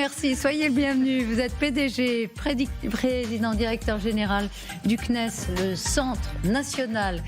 merci. Soyez le bienvenu. Vous êtes PDG, président directeur général du CNES, le Centre national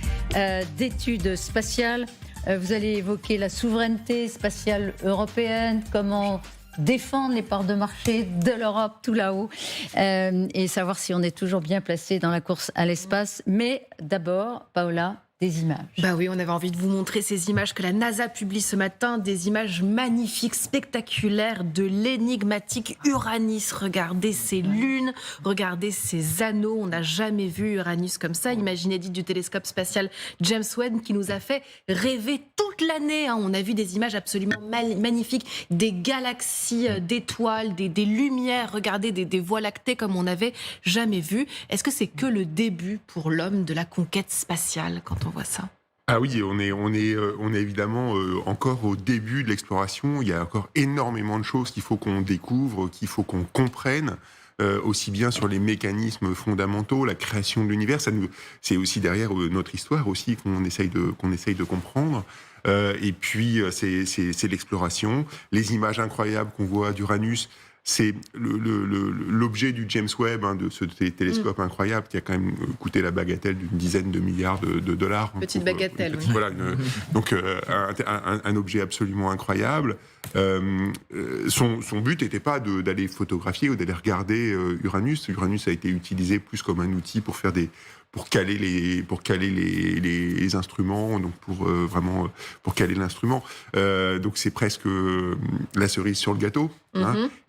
d'études spatiales. Vous allez évoquer la souveraineté spatiale européenne, comment défendre les parts de marché de l'Europe tout là-haut et savoir si on est toujours bien placé dans la course à l'espace. Mais d'abord, Paola, des images. Bah oui, on avait envie de vous montrer ces images que la NASA publie ce matin, des images magnifiques, spectaculaires de l'énigmatique Uranus. Regardez ces lunes, regardez ces anneaux. On n'a jamais vu Uranus comme ça. Imaginez du télescope spatial James Webb qui nous a fait rêver toute l'année. On a vu des images absolument magnifiques, des galaxies d'étoiles, des lumières. Regardez des voies lactées comme on n'avait jamais vu. Est-ce que c'est que le début pour l'homme de la conquête spatiale quand on voit ça? Ah oui, on est évidemment encore au début de l'exploration. Il y a encore énormément de choses qu'il faut qu'on découvre, qu'il faut qu'on comprenne, aussi bien sur les mécanismes fondamentaux, la création de l'univers. C'est aussi derrière notre histoire aussi qu'on essaye de comprendre. Et puis c'est l'exploration, les images incroyables qu'on voit d'Uranus. C'est l'objet du James Webb, de ce télescope incroyable qui a quand même coûté la bagatelle d'une dizaine de milliards de dollars. Petite bagatelle, oui. Voilà, donc un objet absolument incroyable. Son but n'était pas d'aller photographier ou d'aller regarder Uranus. Uranus a été utilisé plus comme un outil pour caler les instruments, donc pour caler l'instrument. Donc c'est presque la cerise sur le gâteau.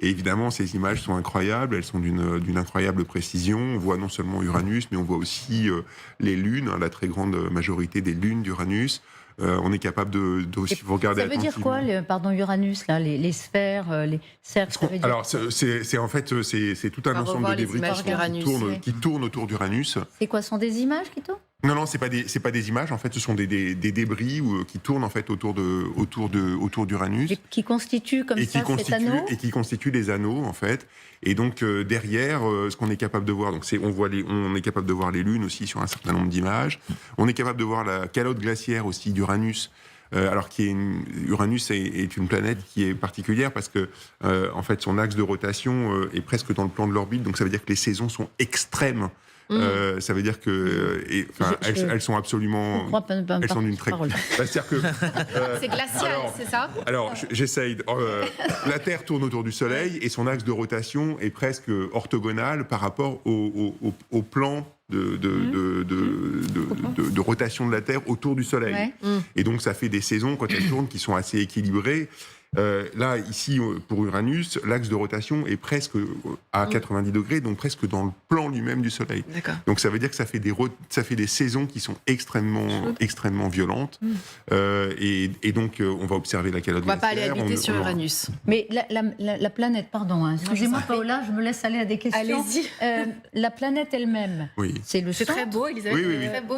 Et évidemment, ces images sont incroyables, elles sont d'une incroyable précision. On voit non seulement Uranus, mais on voit aussi les lunes, la très grande majorité des lunes d'Uranus. On est capable de aussi vous regarder attentivement. Ça veut dire quoi, Uranus, là, les sphères, les cercles, ça veut dire Alors, c'est tout un ensemble de débris qui tournent autour d'Uranus. C'est quoi, ce sont des images qui tournent? Non, c'est pas des images. En fait, ce sont des débris qui tournent en fait autour d'Uranus. Et qui constituent comme ça cet anneau. Et qui constituent des anneaux en fait. Et donc derrière, ce qu'on est capable de voir, donc on est capable de voir les lunes aussi sur un certain nombre d'images. On est capable de voir la calotte glaciaire aussi d'Uranus. Alors Uranus est une planète qui est particulière parce que en fait son axe de rotation est presque dans le plan de l'orbite. Donc ça veut dire que les saisons sont extrêmes. Ça veut dire que elles sont absolument, elles sont d'une très. C'est-à-dire que c'est glacial, c'est ça? Alors j'essaye. La Terre tourne autour du Soleil et son axe de rotation est presque orthogonal par rapport au plan de rotation de la Terre autour du Soleil. Ouais. Et donc ça fait des saisons quand elles tournent qui sont assez équilibrées. Là, ici, pour Uranus, l'axe de rotation est presque à 90 degrés, donc presque dans le plan lui-même du Soleil. D'accord. Donc ça veut dire que ça fait des saisons qui sont extrêmement violentes. Et donc, on va observer la calotte glaciaire. On va pas aller habiter sur Uranus. Mais la planète, pardon, excusez-moi Paola, je me laisse aller à des questions. Allez-y. La planète elle-même, c'est le centre. C'est très beau, Elisabeth. Oui. Très beau.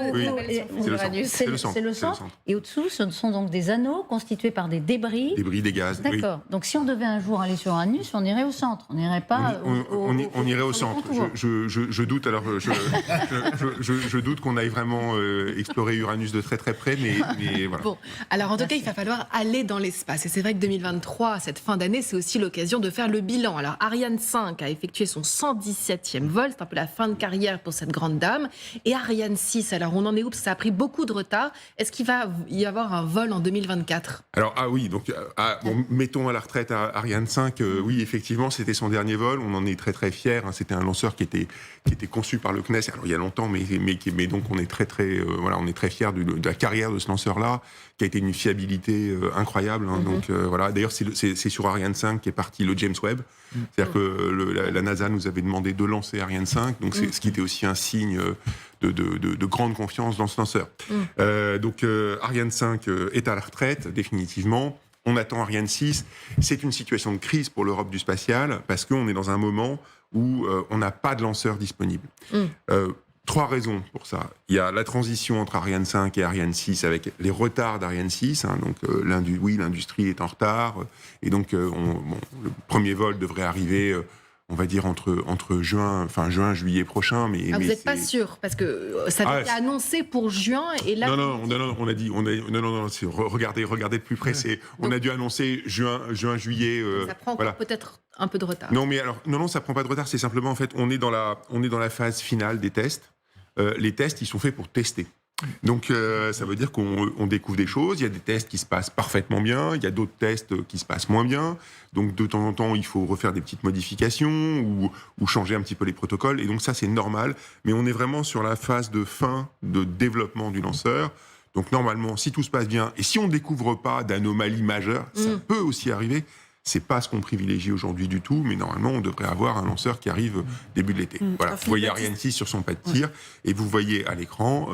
Uranus. C'est le centre. Et au-dessous, ce sont donc des anneaux constitués par des débris. Des gaz. D'accord. Donc si on devait un jour aller sur Uranus, on irait au centre. On n'irait pas on irait au centre. Je doute. Alors, je doute qu'on aille vraiment explorer Uranus de très très près, mais voilà. Bon, alors en tout cas, il va falloir aller dans l'espace. Et c'est vrai que 2023, cette fin d'année, c'est aussi l'occasion de faire le bilan. Alors Ariane 5 a effectué son 117e vol. C'est un peu la fin de carrière pour cette grande dame. Et Ariane 6, alors on en est où? Parce que ça a pris beaucoup de retard. Est-ce qu'il va y avoir un vol en 2024? Alors, oui, donc mettons à la retraite Ariane 5. Oui, effectivement, c'était son dernier vol. On en est très très fiers. C'était un lanceur qui était conçu par le CNES. Alors il y a longtemps, mais donc on est on est très fiers de la carrière de ce lanceur-là, qui a été une fiabilité incroyable. Donc voilà. D'ailleurs, c'est sur Ariane 5 qu'est parti le James Webb. C'est-à-dire que la NASA nous avait demandé de lancer Ariane 5. Donc ce qui était aussi un signe de grande confiance dans ce lanceur. Donc Ariane 5 est à la retraite définitivement. On attend Ariane 6. C'est une situation de crise pour l'Europe du spatial parce qu'on est dans un moment où on n'a pas de lanceur disponible. 3 raisons pour ça. Il y a la transition entre Ariane 5 et Ariane 6 avec les retards d'Ariane 6. Donc l'industrie est en retard. Et donc le premier vol devrait arriver on va dire entre juin, juillet prochain. Mais vous mais n'êtes pas sûr parce que ça avait été annoncé pour juin et là. Non, regardez de plus près. On a dû annoncer juin, juillet. Ça prend encore peut-être un peu de retard. Non, mais alors non, ça prend pas de retard. C'est simplement en fait, on est dans la phase finale des tests. Les tests, ils sont faits pour tester. Donc ça veut dire qu'on découvre des choses. Il y a des tests qui se passent parfaitement bien, il y a d'autres tests qui se passent moins bien. Donc de temps en temps, il faut refaire des petites modifications ou changer un petit peu les protocoles. Et donc ça, c'est normal. Mais on est vraiment sur la phase de fin de développement du lanceur. Donc normalement, si tout se passe bien et si on ne découvre pas d'anomalies majeures, ça peut aussi arriver. C'est pas ce qu'on privilégie aujourd'hui du tout, mais normalement, on devrait avoir un lanceur qui arrive début de l'été. Voilà. Vous voyez Ariane 6 sur son pas de tir, et vous voyez à l'écran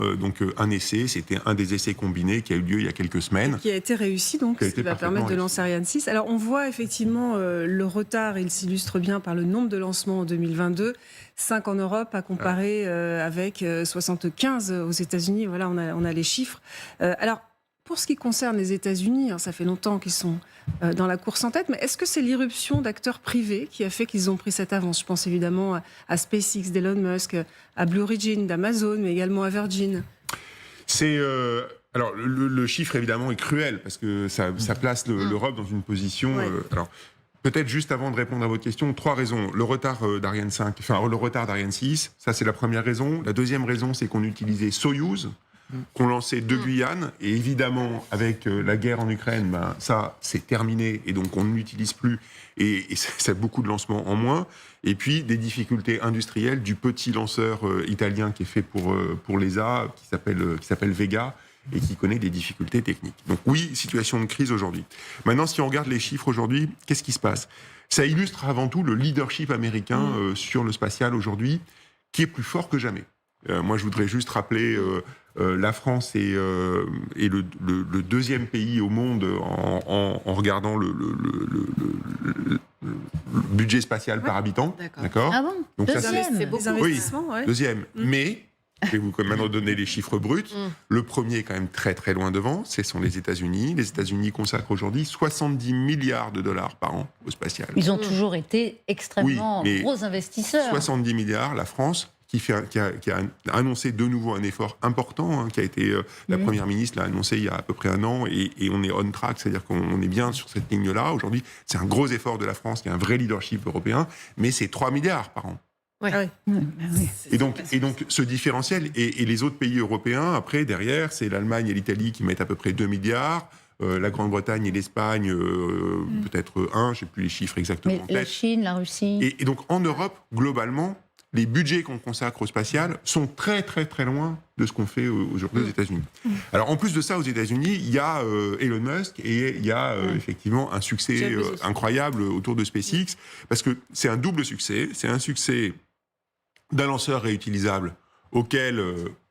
un essai. C'était un des essais combinés qui a eu lieu il y a quelques semaines. Qui a été réussi, donc, ce qui va permettre de lancer Ariane 6. Alors, on voit effectivement le retard, il s'illustre bien par le nombre de lancements en 2022. 5 en Europe, à comparer avec 75 aux États-Unis. Voilà, on a les chiffres. Alors, pour ce qui concerne les États-Unis, ça fait longtemps qu'ils sont dans la course en tête, mais est-ce que c'est l'irruption d'acteurs privés qui a fait qu'ils ont pris cette avance? Je pense évidemment à SpaceX d'Elon Musk, à Blue Origin d'Amazon, mais également à Virgin. C'est alors le chiffre évidemment est cruel parce que ça place l'Europe dans une position. Alors peut-être juste avant de répondre à votre question, 3 raisons. Le retard d'Ariane 5, le retard d'Ariane 6, ça c'est la première raison. La deuxième raison, c'est qu'on utilisait Soyouz, qu'on lançait de Guyane, et évidemment avec la guerre en Ukraine, ça c'est terminé et donc on ne l'utilise plus et c'est beaucoup de lancements en moins. Et puis des difficultés industrielles du petit lanceur italien qui est fait pour l'ESA, qui s'appelle Vega et qui connaît des difficultés techniques. Donc oui, situation de crise aujourd'hui. Maintenant, si on regarde les chiffres aujourd'hui, qu'est-ce qui se passe? Ça illustre avant tout le leadership américain sur le spatial aujourd'hui, qui est plus fort que jamais. Moi, je voudrais juste rappeler la France est le deuxième pays au monde en regardant le budget spatial par habitant. D'accord. Ah bon? Donc Deuxième. C'est beaucoup. Oui, deuxième. Mais, je vais vous maintenant donner les chiffres bruts. Le premier est quand même très très loin devant, ce sont les États-Unis. Les États-Unis consacrent aujourd'hui 70 milliards de dollars par an au spatial. Ils ont toujours été extrêmement gros investisseurs. 70 milliards, la France, qui a annoncé de nouveau un effort important, qui a été la Première ministre l'a annoncé il y a à peu près un an, et on est on track, c'est-à-dire qu'on est bien sur cette ligne-là. Aujourd'hui, c'est un gros effort de la France, qui a un vrai leadership européen, mais c'est 3 milliards par an. Et donc ce différentiel, et les autres pays européens, après, derrière, c'est l'Allemagne et l'Italie qui mettent à peu près 2 milliards, la Grande-Bretagne et l'Espagne, peut-être 1, je ne sais plus les chiffres exactement en tête. La Chine, la Russie... Et donc en Europe, globalement, les budgets qu'on consacre au spatial sont très très très loin de ce qu'on fait aujourd'hui aux États-Unis. Alors en plus de ça, aux États-Unis, il y a Elon Musk et il y a effectivement un succès incroyable autour de SpaceX, parce que c'est un double succès. C'est un succès d'un lanceur réutilisable auquel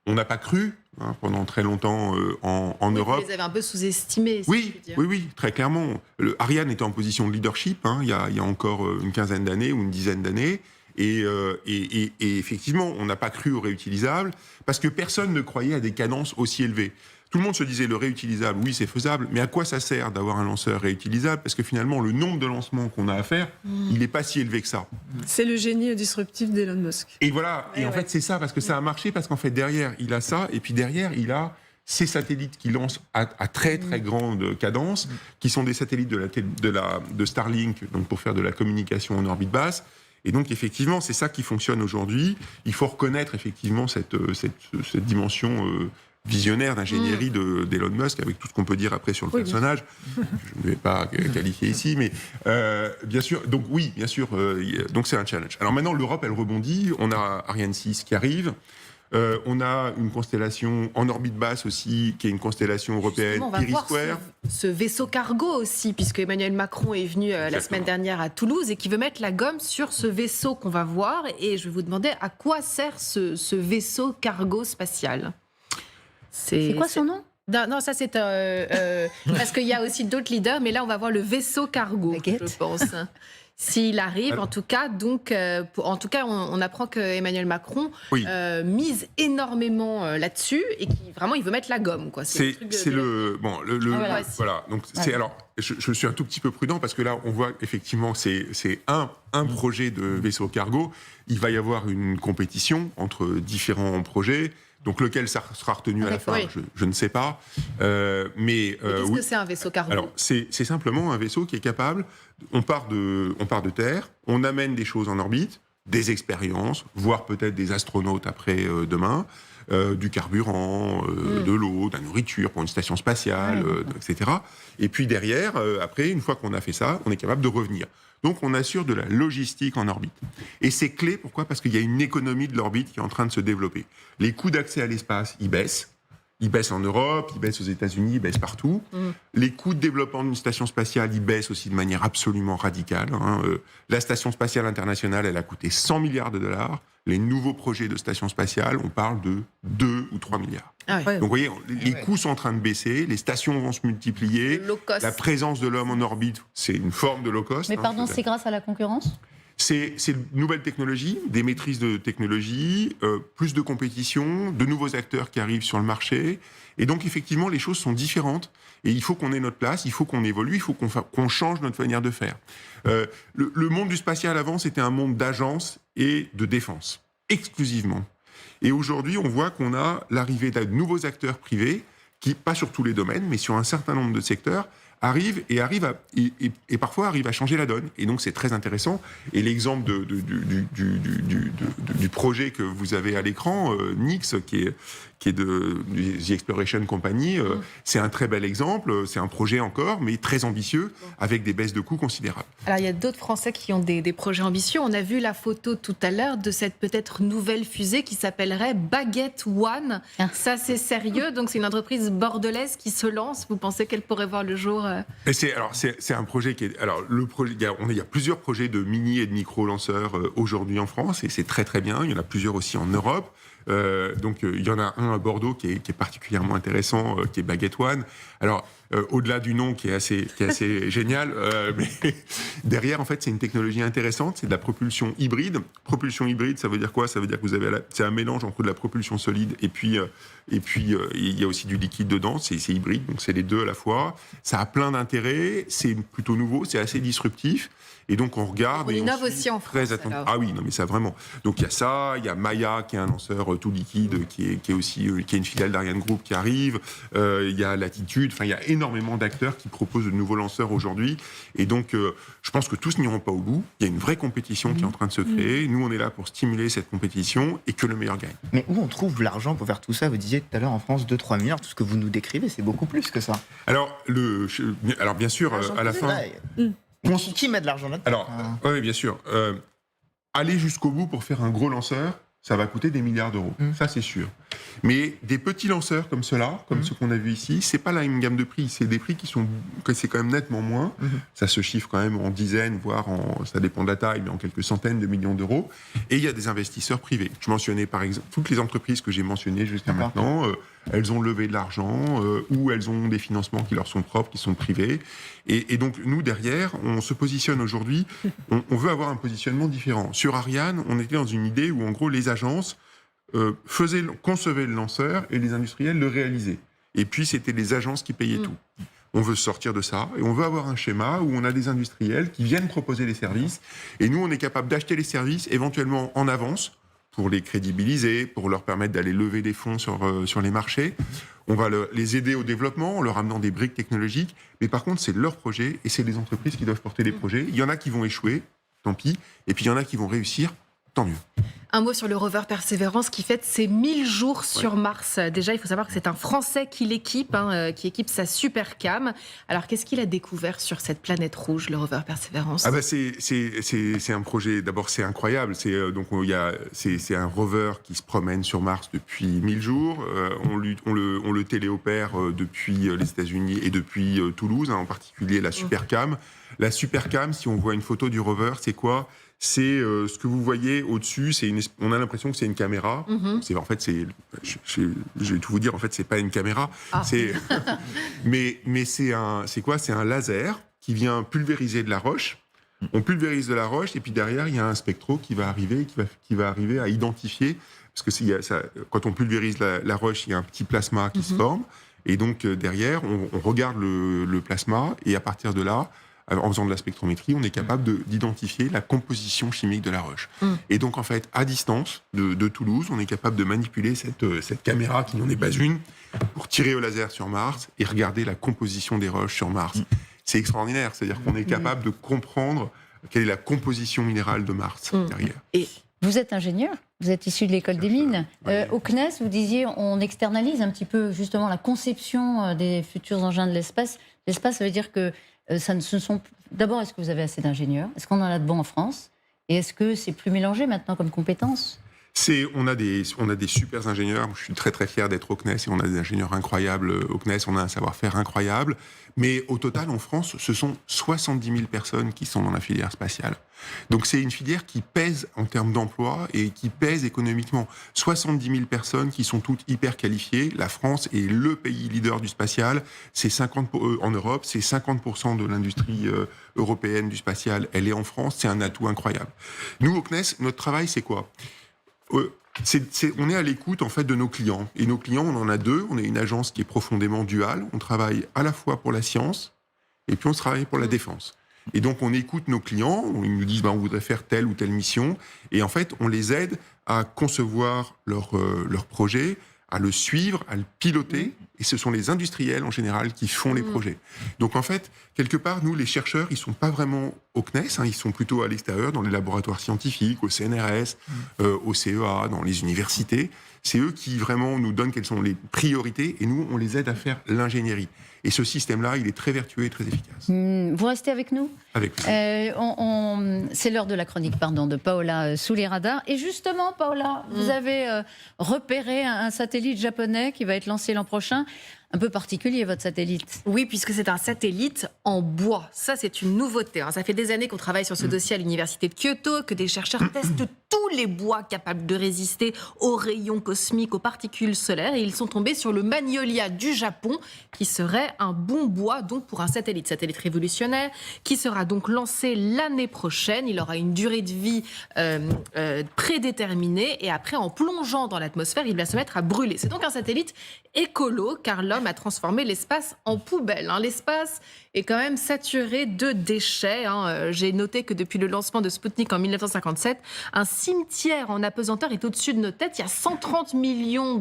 on n'a pas cru pendant très longtemps en Europe. Vous les avez un peu sous-estimés. Oui, très clairement. Ariane était en position de leadership il y a encore une quinzaine d'années ou une dizaine d'années. Et effectivement, on n'a pas cru au réutilisable parce que personne ne croyait à des cadences aussi élevées. Tout le monde se disait le réutilisable, oui, c'est faisable, mais à quoi ça sert d'avoir un lanceur réutilisable? Parce que finalement, le nombre de lancements qu'on a à faire, il n'est pas si élevé que ça. C'est le génie disruptif d'Elon Musk. Et voilà, en fait, c'est ça, parce que ça a marché, parce qu'en fait, derrière, il a ça, et puis derrière, il a ces satellites qui lancent à très très grande cadence, qui sont des satellites de Starlink, donc pour faire de la communication en orbite basse. Et donc, effectivement, c'est ça qui fonctionne aujourd'hui. Il faut reconnaître, effectivement, cette dimension visionnaire d'ingénierie d'Elon Musk, avec tout ce qu'on peut dire après sur le personnage. Je ne vais pas qualifier ici, mais bien sûr. Donc, oui, bien sûr. Donc, c'est un challenge. Alors maintenant, l'Europe, elle rebondit. On a Ariane 6 qui arrive. On a une constellation en orbite basse aussi, qui est une constellation européenne, Iris-Square. Ce vaisseau cargo aussi, puisque Emmanuel Macron est venu la semaine dernière à Toulouse et qui veut mettre la gomme sur ce vaisseau qu'on va voir. Et je vais vous demander à quoi sert ce vaisseau cargo spatial. C'est quoi son nom? Non, ça c'est parce qu'il y a aussi d'autres leaders, mais là on va voir le vaisseau cargo, je pense. S'il arrive, en tout cas, donc, on apprend que Emmanuel Macron mise énormément là-dessus et qui vraiment il veut mettre la gomme, quoi. Voilà. Donc alors je suis un tout petit peu prudent parce que là, on voit effectivement, c'est un projet de vaisseau cargo. Il va y avoir une compétition entre différents projets. Donc, lequel ça sera retenu à la fin, je ne sais pas. Mais qu'est-ce que c'est un vaisseau cargo? Alors, c'est simplement un vaisseau qui est capable. On part de Terre, on amène des choses en orbite, des expériences, voire peut-être des astronautes après demain, du carburant, de l'eau, de la nourriture pour une station spatiale, etc. Et puis derrière, après, une fois qu'on a fait ça, on est capable de revenir. Donc, on assure de la logistique en orbite. Et c'est clé, pourquoi ? Parce qu'il y a une économie de l'orbite qui est en train de se développer. Les coûts d'accès à l'espace, ils baissent. Ils baissent en Europe, ils baissent aux États-Unis, ils baissent partout. Les coûts de développement d'une station spatiale, ils baissent aussi de manière absolument radicale. La station spatiale internationale, elle a coûté 100 milliards de dollars. Les nouveaux projets de station spatiale, on parle de 2 ou 3 milliards. Donc, vous voyez, les coûts sont en train de baisser, les stations vont se multiplier. La présence de l'homme en orbite, c'est une forme de low cost. Mais pardon, c'est grâce à la concurrence ? C'est une nouvelle technologie, des maîtrises de technologie, plus de compétition, de nouveaux acteurs qui arrivent sur le marché. Et donc, effectivement, les choses sont différentes. Et il faut qu'on ait notre place, il faut qu'on évolue, il faut qu'on change notre manière de faire. Le monde du spatial avant, c'était un monde d'agence et de défense, exclusivement. Et aujourd'hui, on voit qu'on a l'arrivée de nouveaux acteurs privés qui, pas sur tous les domaines, mais sur un certain nombre de secteurs, arrive et parfois arrive à changer la donne. Et donc, c'est très intéressant. Et l'exemple du projet que vous avez à l'écran, Nix, qui est de The Exploration Company, c'est un très bel exemple. C'est un projet encore, mais très ambitieux, avec des baisses de coûts considérables. Alors, il y a d'autres Français qui ont des projets ambitieux. On a vu la photo tout à l'heure de cette peut-être nouvelle fusée qui s'appellerait Baguette One. Ça, c'est sérieux. Donc, c'est une entreprise bordelaise qui se lance. Vous pensez qu'elle pourrait voir le jour C'est un projet qui est... Alors, il y a plusieurs projets de mini et de micro-lanceurs aujourd'hui en France, et c'est très très bien. Il y en a plusieurs aussi en Europe. Donc, il y en a un à Bordeaux qui est particulièrement intéressant, qui est Baguette One. Alors, au-delà du nom qui est assez génial, mais derrière, en fait, c'est une technologie intéressante. C'est de la propulsion hybride. Propulsion hybride, ça veut dire quoi ? Ça veut dire que c'est un mélange entre de la propulsion solide et puis il y a aussi du liquide dedans. C'est hybride, donc c'est les deux à la fois. Ça a plein d'intérêts. C'est plutôt nouveau, c'est assez disruptif. Et donc, on regarde... On innove aussi en France, alors. Ah oui, non, mais ça, vraiment. Donc, il y a ça, il y a Maya, qui est un lanceur tout liquide, qui est une filiale d'Ariane Group qui arrive. Il y a Latitude. Enfin, il y a énormément d'acteurs qui proposent de nouveaux lanceurs aujourd'hui. Et donc, je pense que tous n'iront pas au bout. Il y a une vraie compétition qui est en train de se créer. Nous, on est là pour stimuler cette compétition et que le meilleur gagne. Mais où on trouve l'argent pour faire tout ça ? Vous disiez tout à l'heure, en France, 2-3 milliards. Tout ce que vous nous décrivez, c'est beaucoup plus que ça. Alors bien sûr, à la fin... Qui met de l'argent là-dedans ? Alors, oui, bien sûr. Aller jusqu'au bout pour faire un gros lanceur, ça va coûter des milliards d'euros. Ça, c'est sûr. Mais des petits lanceurs comme ceux-là, comme ceux qu'on a vus ici, c'est pas la même gamme de prix. C'est des prix c'est quand même nettement moins. Ça se chiffre quand même en dizaines, voire ça dépend de la taille, mais en quelques centaines de millions d'euros. Et il y a des investisseurs privés. Je mentionnais par exemple toutes les entreprises que j'ai mentionnées jusqu'à maintenant. Elles ont levé de l'argent ou elles ont des financements qui leur sont propres, qui sont privés. Et donc, nous, derrière, on se positionne aujourd'hui, on veut avoir un positionnement différent. Sur Ariane, on était dans une idée où, en gros, les agences concevaient le lanceur et les industriels le réalisaient. Et puis, c'était les agences qui payaient tout. On veut sortir de ça et on veut avoir un schéma où on a des industriels qui viennent proposer les services. Et nous, on est capable d'acheter les services éventuellement en avance, pour les crédibiliser, pour leur permettre d'aller lever des fonds sur les marchés. On va les aider au développement en leur amenant des briques technologiques. Mais par contre, c'est leur projet et c'est les entreprises qui doivent porter les projets. Il y en a qui vont échouer, tant pis. Et puis il y en a qui vont réussir, tant mieux. Un mot sur le rover Persévérance qui fête ses 1000 jours sur Mars. Déjà, il faut savoir que c'est un Français qui l'équipe, qui équipe sa Supercam. Alors, qu'est-ce qu'il a découvert sur cette planète rouge, le rover Persévérance ? C'est un projet, d'abord, c'est incroyable. C'est un rover qui se promène sur Mars depuis 1000 jours. On le téléopère depuis les États-Unis et depuis Toulouse, en particulier la Supercam. La Supercam, si on voit une photo du rover, c'est quoi ? C'est ce que vous voyez au-dessus. On a l'impression que c'est une caméra. Je vais tout vous dire. En fait, c'est pas une caméra. Mais c'est quoi ? C'est un laser qui vient pulvériser de la roche. On pulvérise de la roche et puis derrière, il y a un spectro qui va arriver à identifier. Parce que quand on pulvérise la roche, il y a un petit plasma qui se forme. Et donc, derrière, on regarde le plasma, et à partir de là, en faisant de la spectrométrie, on est capable d'identifier la composition chimique de la roche. Et donc, en fait, à distance de Toulouse, on est capable de manipuler cette caméra, qui n'en est pas une, pour tirer au laser sur Mars et regarder la composition des roches sur Mars. C'est extraordinaire, c'est-à-dire qu'on est capable de comprendre quelle est la composition minérale de Mars derrière. Et vous êtes ingénieur, vous êtes issu de l'école des mines. Au CNES, vous disiez, on externalise un petit peu justement la conception des futurs engins de l'espace. L'espace, ça veut dire que ce sont... D'abord, est-ce que vous avez assez d'ingénieurs? Est-ce qu'on en a de bons en France? Et est-ce que c'est plus mélangé maintenant comme compétences? On a des super ingénieurs. Je suis très très fier d'être au CNES, et on a des ingénieurs incroyables au CNES. On a un savoir-faire incroyable. Mais au total, en France, ce sont 70 000 personnes qui sont dans la filière spatiale. Donc c'est une filière qui pèse en termes d'emploi et qui pèse économiquement. 70 000 personnes qui sont toutes hyper qualifiées. La France est le pays leader du spatial. C'est 50 en Europe, c'est 50% de l'industrie européenne du spatial. Elle est en France. C'est un atout incroyable. Nous, au CNES, notre travail, c'est quoi? On est à l'écoute en fait de nos clients. Et nos clients, on en a deux. On est une agence qui est profondément duale. On travaille à la fois pour la science et puis on travaille pour la défense. Et donc on écoute nos clients. Ils nous disent on voudrait faire telle ou telle mission. Et en fait, on les aide à concevoir leur projet, à le suivre, à le piloter. Et ce sont les industriels en général qui font les projets. Donc en fait, quelque part, nous, les chercheurs, ils ne sont pas vraiment au CNES, ils sont plutôt à l'extérieur, dans les laboratoires scientifiques, au CNRS, au CEA, dans les universités. C'est eux qui vraiment nous donnent quelles sont les priorités, et nous, on les aide à faire l'ingénierie. Et ce système-là, il est très vertueux et très efficace. Vous restez avec nous? Avec plaisir. C'est l'heure de la chronique, de Paola Sous les radars. Et justement, Paola, vous avez repéré un satellite japonais qui va être lancé l'an prochain. Un peu particulier, votre satellite. Oui, puisque c'est un satellite en bois. Ça, c'est une nouveauté. Ça fait des années qu'on travaille sur ce dossier à l'université de Kyoto, que des chercheurs testent tous les bois capables de résister aux rayons cosmiques, aux particules solaires. Et ils sont tombés sur le Magnolia du Japon, qui serait un bon bois donc pour un satellite révolutionnaire, qui sera donc lancé l'année prochaine. Il aura une durée de vie prédéterminée. Et après, en plongeant dans l'atmosphère, il va se mettre à brûler. C'est donc un satellite écolo, car l'homme a transformé l'espace en poubelle. L'espace est quand même saturé de déchets. J'ai noté que depuis le lancement de Sputnik en 1957, un cimetière en apesanteur est au-dessus de nos têtes. Il y a 130 millions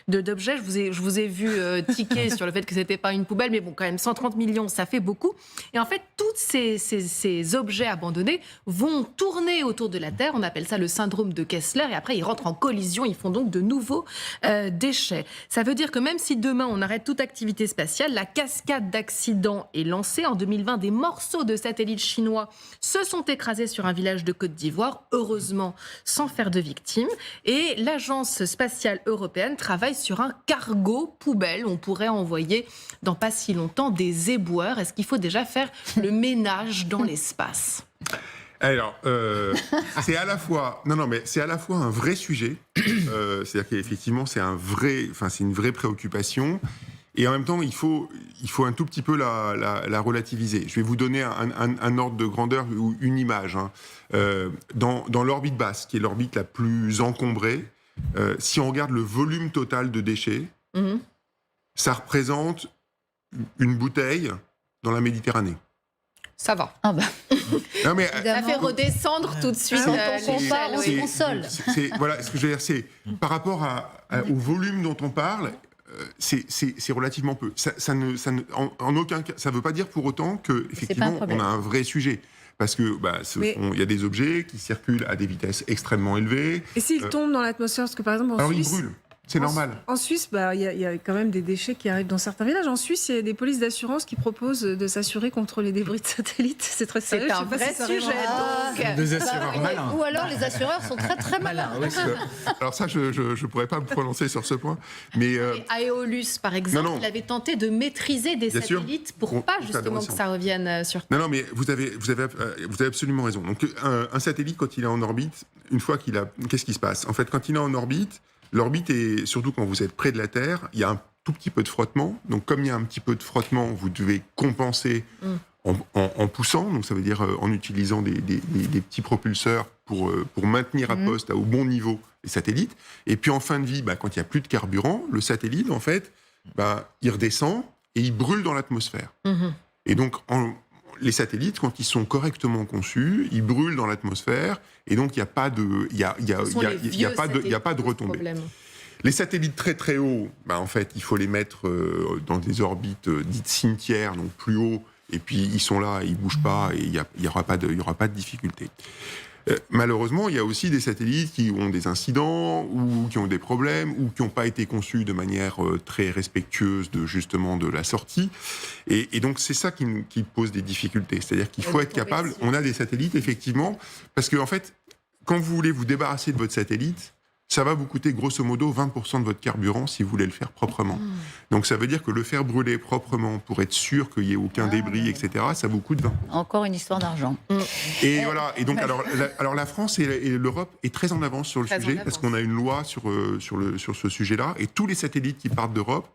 d'objets. Je vous ai vu tiquer sur le fait que c'était pas une poubelle, mais bon, quand même, 130 millions, ça fait beaucoup. Et en fait, tous ces objets abandonnés vont tourner autour de la Terre. On appelle ça le syndrome de Kessler. Et après, ils rentrent en collision. Ils font donc de nouveaux déchets. Ça veut dire que même si demain, on arrête toute activité spatiale, la cascade d'accidents est lancée. En 2020, des morceaux de satellites chinois se sont écrasés sur un village de Côte d'Ivoire, heureusement sans faire de victimes. Et l'Agence spatiale européenne travaille sur un cargo poubelle. On pourrait envoyer dans pas si longtemps des éboueurs. Est-ce qu'il faut déjà faire le ménage dans l'espace ? Alors, c'est à la fois, c'est à la fois un vrai sujet. C'est-à-dire qu'effectivement, c'est une vraie préoccupation. Et en même temps, il faut un tout petit peu la relativiser. Je vais vous donner un ordre de grandeur ou une image. Dans l'orbite basse, qui est l'orbite la plus encombrée, si on regarde le volume total de déchets, ça représente une bouteille dans la Méditerranée. Ça va. Ah bah. Non, mais, ça fait redescendre tout de suite. On se console. Voilà, ce que je veux dire, c'est par rapport au volume dont on parle, c'est relativement peu. En aucun cas, ça ne veut pas dire pour autant qu'effectivement, on a un vrai sujet. Parce que il y a des objets qui circulent à des vitesses extrêmement élevées. Et s'ils tombent dans l'atmosphère, parce que par exemple en Suisse... ils brûlent. C'est normal. En Suisse, il y a quand même des déchets qui arrivent dans certains villages. En Suisse, il y a des polices d'assurance qui proposent de s'assurer contre les débris de satellites. C'est très sérieux. C'est un vrai sujet. Des assureurs malins. Ou alors les assureurs sont très très malins. Alors ça, je ne pourrais pas me prononcer sur ce point. Mais Aeolus, par exemple, il avait tenté de maîtriser des satellites pour pas justement que ça revienne sur Terre. Non, mais vous avez absolument raison. Donc un satellite, quand il est en orbite, une fois qu'il a... Qu'est-ce qui se passe ? En fait, quand il est en orbite, l'orbite est, surtout quand vous êtes près de la Terre, il y a un tout petit peu de frottement. Donc, comme il y a un petit peu de frottement, vous devez compenser en poussant. Donc, ça veut dire en utilisant des petits propulseurs pour maintenir à poste, au bon niveau, les satellites. Et puis, en fin de vie, quand il n'y a plus de carburant, le satellite, en fait, il redescend et il brûle dans l'atmosphère. Et donc, les satellites, quand ils sont correctement conçus, ils brûlent dans l'atmosphère, et donc il n'y a pas de, il y a pas de retombée. Les satellites très très hauts, en fait, il faut les mettre dans des orbites dites cimetières, donc plus haut, et puis ils sont là, ils bougent pas, et il y aura pas de difficulté. Malheureusement, il y a aussi des satellites qui ont des incidents ou qui ont des problèmes ou qui n'ont pas été conçus de manière très respectueuse de la sortie. Et donc, c'est ça qui pose des difficultés. C'est-à-dire qu'il faut être capable... On a des satellites, effectivement, parce que, en fait, quand vous voulez vous débarrasser de votre satellite, ça va vous coûter grosso modo 20% de votre carburant si vous voulez le faire proprement. Donc ça veut dire que le faire brûler proprement pour être sûr qu'il n'y ait aucun débris, etc., ça vous coûte 20%. Encore une histoire d'argent. Et voilà. Et donc, alors la France et l'Europe est très en avance sur le sujet, parce qu'on a une loi sur ce sujet-là, et tous les satellites qui partent d'Europe,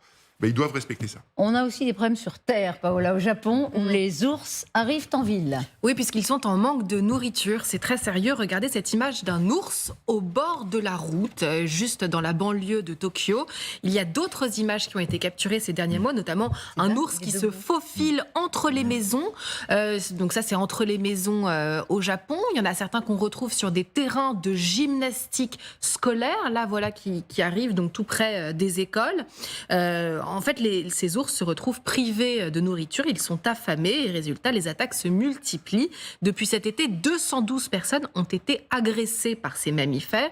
ils doivent respecter ça. On a aussi des problèmes sur Terre, Paola, au Japon, où les ours arrivent en ville. Oui, puisqu'ils sont en manque de nourriture. C'est très sérieux. Regardez cette image d'un ours au bord de la route, juste dans la banlieue de Tokyo. Il y a d'autres images qui ont été capturées ces derniers mois, notamment un ours qui se faufile entre les maisons. Donc ça, c'est entre les maisons au Japon. Il y en a certains qu'on retrouve sur des terrains de gymnastique scolaire. Là, voilà, qui arrivent donc tout près des écoles. En fait, ces ours se retrouvent privés de nourriture, ils sont affamés et résultat, les attaques se multiplient. Depuis cet été, 212 personnes ont été agressées par ces mammifères.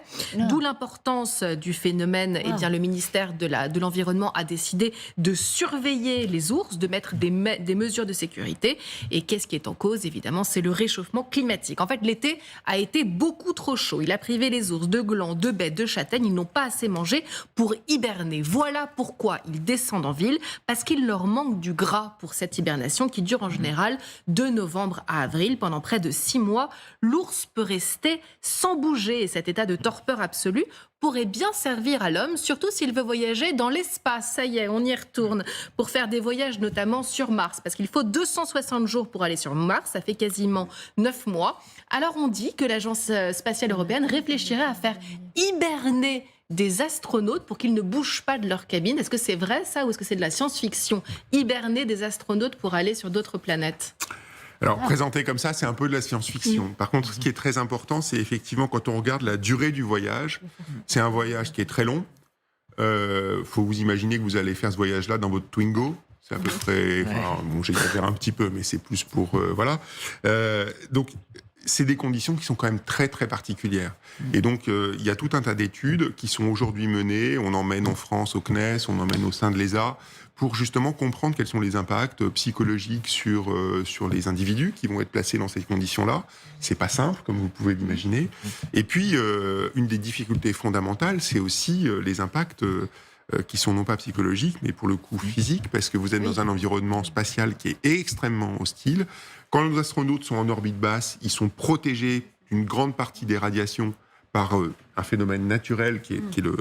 D'où l'importance du phénomène. Eh bien, le ministère de l'Environnement a décidé de surveiller les ours, de mettre des mesures de sécurité. Et qu'est-ce qui est en cause? Évidemment, c'est le réchauffement climatique. En fait, l'été a été beaucoup trop chaud. Il a privé les ours de glands, de baies, de châtaignes. Ils n'ont pas assez mangé pour hiberner. Voilà pourquoi ils descendent en ville, parce qu'il leur manque du gras pour cette hibernation qui dure en général de novembre à avril. Pendant près de 6 mois, l'ours peut rester sans bouger et cet état de torpeur absolue pourrait bien servir à l'homme, surtout s'il veut voyager dans l'espace. Ça y est, on y retourne, pour faire des voyages notamment sur Mars, parce qu'il faut 260 jours pour aller sur Mars, ça fait quasiment 9 mois. Alors on dit que l'Agence spatiale européenne réfléchirait à faire hiberner des astronautes pour qu'ils ne bougent pas de leur cabine. Est-ce que c'est vrai ça, ou est-ce que c'est de la science-fiction? Hiberner des astronautes pour aller sur d'autres planètes? Alors, présenté comme ça, c'est un peu de la science-fiction. Par contre, ce qui est très important, c'est effectivement quand on regarde la durée du voyage. C'est un voyage qui est très long. Faut vous imaginer que vous allez faire ce voyage-là dans votre Twingo. C'est à peu près... Enfin, bon, j'exagère un petit peu, mais c'est plus pour... voilà. Donc... c'est des conditions qui sont quand même très très particulières. Et donc il y a tout un tas d'études qui sont aujourd'hui menées. On emmène en France au CNES, on emmène au sein de l'ESA pour justement comprendre quels sont les impacts psychologiques sur les individus qui vont être placés dans ces conditions-là. C'est pas simple, comme vous pouvez l'imaginer. Et puis une des difficultés fondamentales, c'est aussi les impacts qui sont non pas psychologiques, mais pour le coup physiques, parce que vous êtes dans un environnement spatial qui est extrêmement hostile. Quand nos astronautes sont en orbite basse, ils sont protégés d'une grande partie des radiations par un phénomène naturel qui est une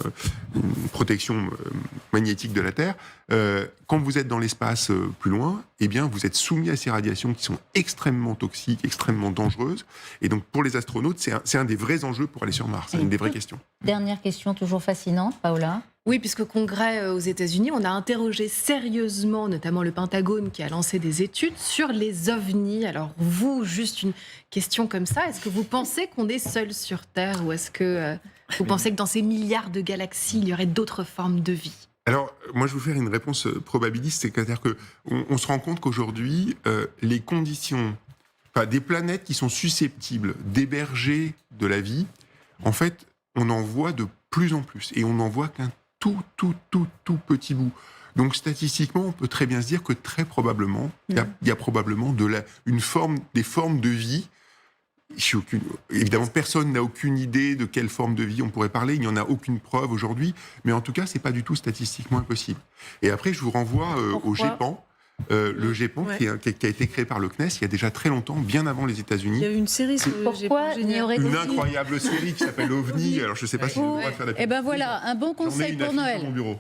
protection magnétique de la Terre. Quand vous êtes dans l'espace plus loin, eh bien, vous êtes soumis à ces radiations qui sont extrêmement toxiques, extrêmement dangereuses. Et donc, pour les astronautes, c'est un des vrais enjeux pour aller sur Mars. C'est une des vraies questions. Dernière question, toujours fascinante, Paola. Oui, puisque Congrès aux États-Unis, on a interrogé sérieusement, notamment le Pentagone qui a lancé des études sur les ovnis. Alors vous, juste une question comme ça, est-ce que vous pensez qu'on est seul sur Terre, ou est-ce que vous pensez que dans ces milliards de galaxies, il y aurait d'autres formes de vie? Alors, moi, je vais vous faire une réponse probabiliste, c'est-à-dire qu'on se rend compte qu'aujourd'hui, les conditions, des planètes qui sont susceptibles d'héberger de la vie, en fait, on en voit de plus en plus, et on n'en voit qu'un tout petit bout. Donc statistiquement, on peut très bien se dire que très probablement, il y a probablement des formes de vie. Évidemment, personne n'a aucune idée de quelle forme de vie on pourrait parler. Il n'y en a aucune preuve aujourd'hui, mais en tout cas, c'est pas du tout statistiquement impossible. Et après, je vous renvoie au GEPAN. Le GEPAN qui a été créé par le CNES il y a déjà très longtemps, bien avant les États-Unis. Il y a eu une série sur le Pourquoi n'y aurait-il une incroyable série qui s'appelle OVNI. Alors je ne sais pas si vous pourrez faire la publicité. Eh ben voilà, un bon conseil pour Noël. Sur mon bureau.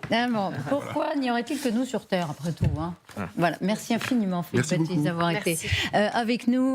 Pourquoi n'y aurait-il que nous sur Terre, après tout, hein? Voilà. Merci infiniment, Philippe Baptiste, d'avoir été avec nous.